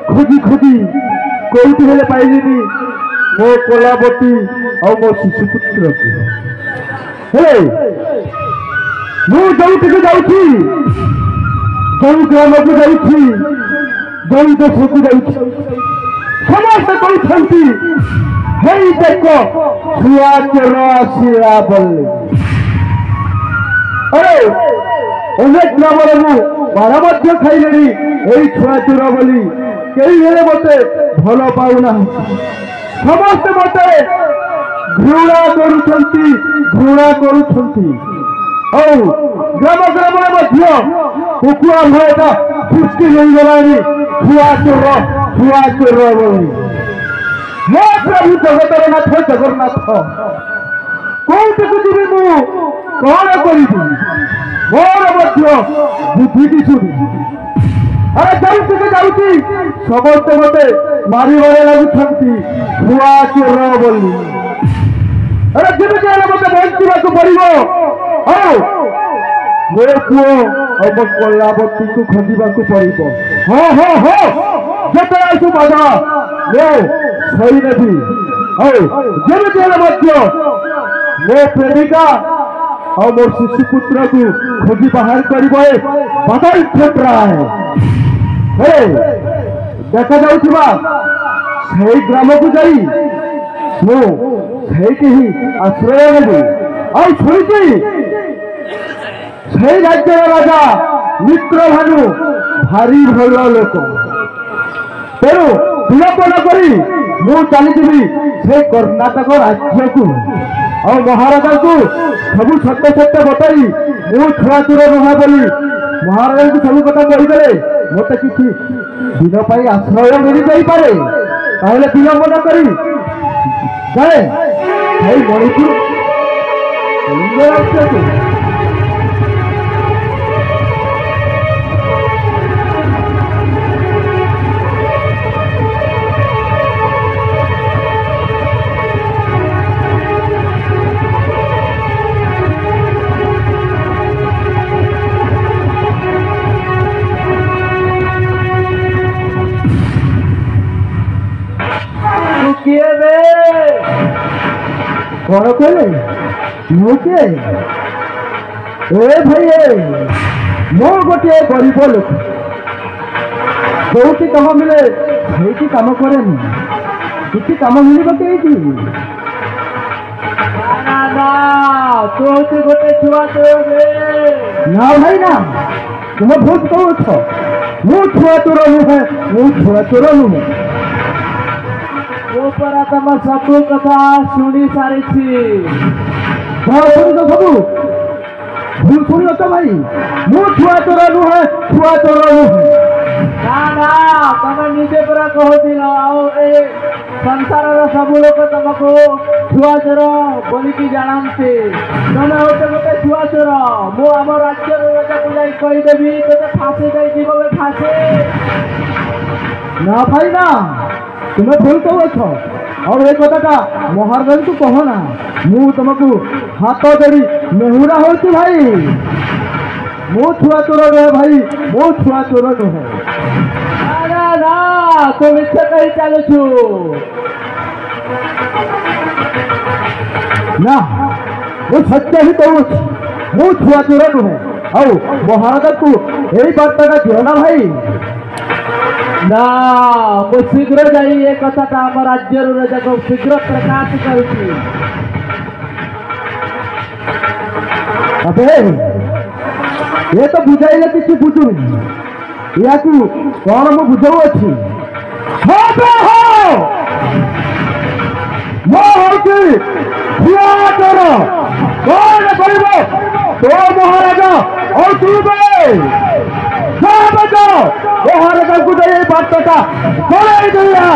खुदी खुदी कौटी हेले पाइलिनी मो कोलाबती और मो शिशुपुत्र को हे मु जोठी को जाउछी जो ग्राम को जाउछी जो देश को जाउछी समस्त कहते हे देख छुआ चोर आसिला बोले अरे अनेक ग्राम बार खाइले यही छुआ चोर बोली कई हेले मते भल पाऊना समस्त मते घृणा करुछंती और ग्राम ग्राम कुकुआ भयटा सृष्टि हो गलानी छुआ चोर बोली हे प्रभु जगतर नाथ जगन्नाथ कौटी को जी मु कौन करी मोर बुद्धि की सुनी अरे जाऊँगी समस्त मते मारे लगुंट छुआ चोर बोली अरे जमी मत बंचा पड़ो मो पुओ और मो कलावती को खोजा पड़ो हाँ हाँ हाँ जिते आसू बाधा मो सही नेबी जमी मो प्रेमिका और मोर शिशुपुत्र को खोजी बाहर कर बाधा छट रहा है देखा जाऊा ग्राम को जाई मुझे ही आश्रय नेबी और शुणी राज्य राजा मित्र भानु भारी भल लोक तेणु विलंब न चली से कर्णाटक राज्य को और महाराजा को सब सत्य सत्य बताई मु छुआ चोर नुह बोली महाराजा को सब कथा कहीदे मत कि दिन पर आश्रय मिल जापे विलंब न करी जाए मणिपुर राज्य को कौन कहले मुझे ए भाई मो गोटे गरीब लोक जो कम मिले से कम करे किसी कम मिल कई गोटे छुआ ना भाई ना तुम भूत कह मु छुआ चोर नुहे मु छुआ चोर नुहे तुम सब कथा शुणी सारी सब भूल शुण तो भाई मु छुआ चोर नुहे छुआ चोर नुहे ना तुम निजे पूरा कहते संसार सब लोग तुमको छुआ चोर बोलिकी जानते तुम हूँ गोटे छुआ चोर मु आम राज्य राजा को जाई कहीदेवी तुझे फांसी दे जीवन फांसी ना भाई ना तुम्हें भूल कह और ये कथा महाराज को कहना मु तुमको हाथ जोड़ी नेहुरा हो भाई मो छुआ चोर नुहे भाई मो छुआ चोर नुहे तो मिछ कही चलुछु ना वो सत्य ही कहूँ मु छुआ चोर नुहे और महाराज को यही बार्ता दियो ना भाई ना मु शीघ्र जाई ए कथा आम राज्य राजा को शीघ्र प्रकाश करुची अबे ये तो बुझाइले किसी बुझुनी या कौन मु बुझाऊ अच्छी कौन कर तो महाराजा और तू কথা বলেই দিলা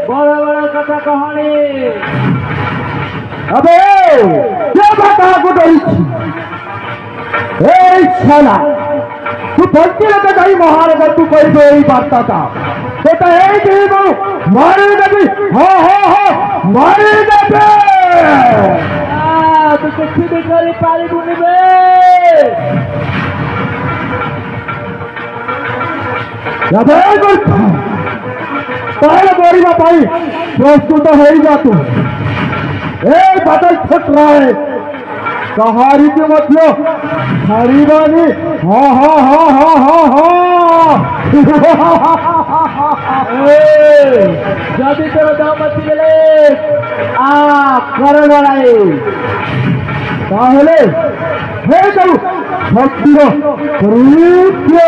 বড় বড় কথা কহনি अबे क्या बता को डरी शाला तू भक्ति लगे जाई महाराज तू कोई तो यही बात था बेटा यही कही बोलो मारे देवी हो मारे देवे तू कुछ भी करी पारी बुनी बे अबे पहले बोरी में पाई प्रस्तुत है ही जा तू बादल फट रहा है कहारी के मध्य हरिवानी जदि तेरे दाम मत गले कर लड़ाई ताहले हे करू भक्तिरो कृत्य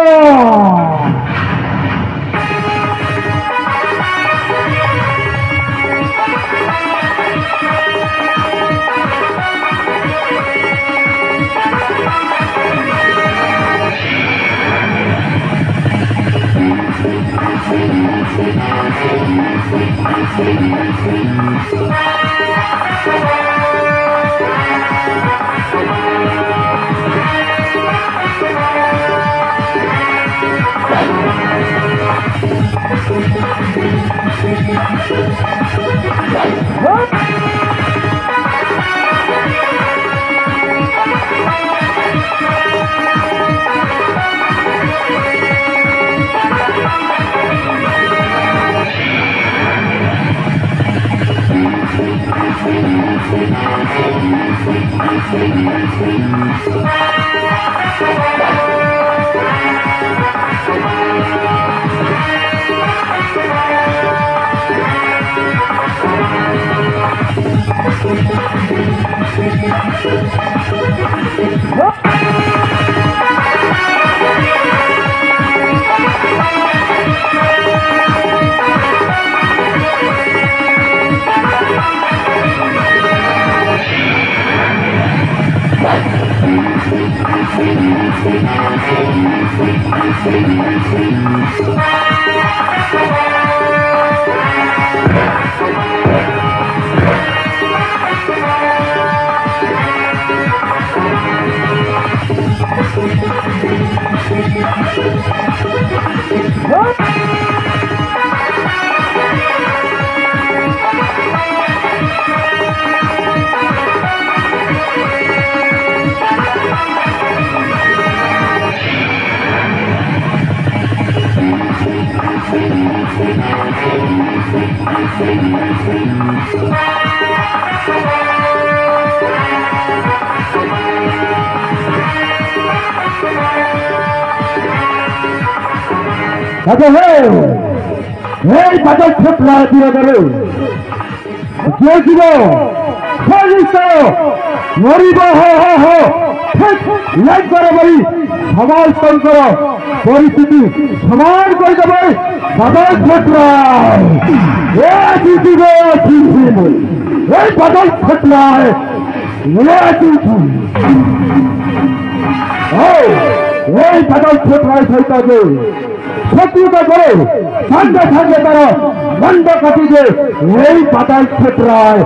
अच्छा है बादल छुट रहा है दिया करो जो जीवो मरीब हो लाइक करो भाई समाज कम करो परिस्थिति समान कर दे भाई बादल छुट रहा है बादल छुट रहा है बादल छुट रहा है सहित शत्रुता करे संगे संगे तारा मंद कटी जे वही बादल छुट रहा है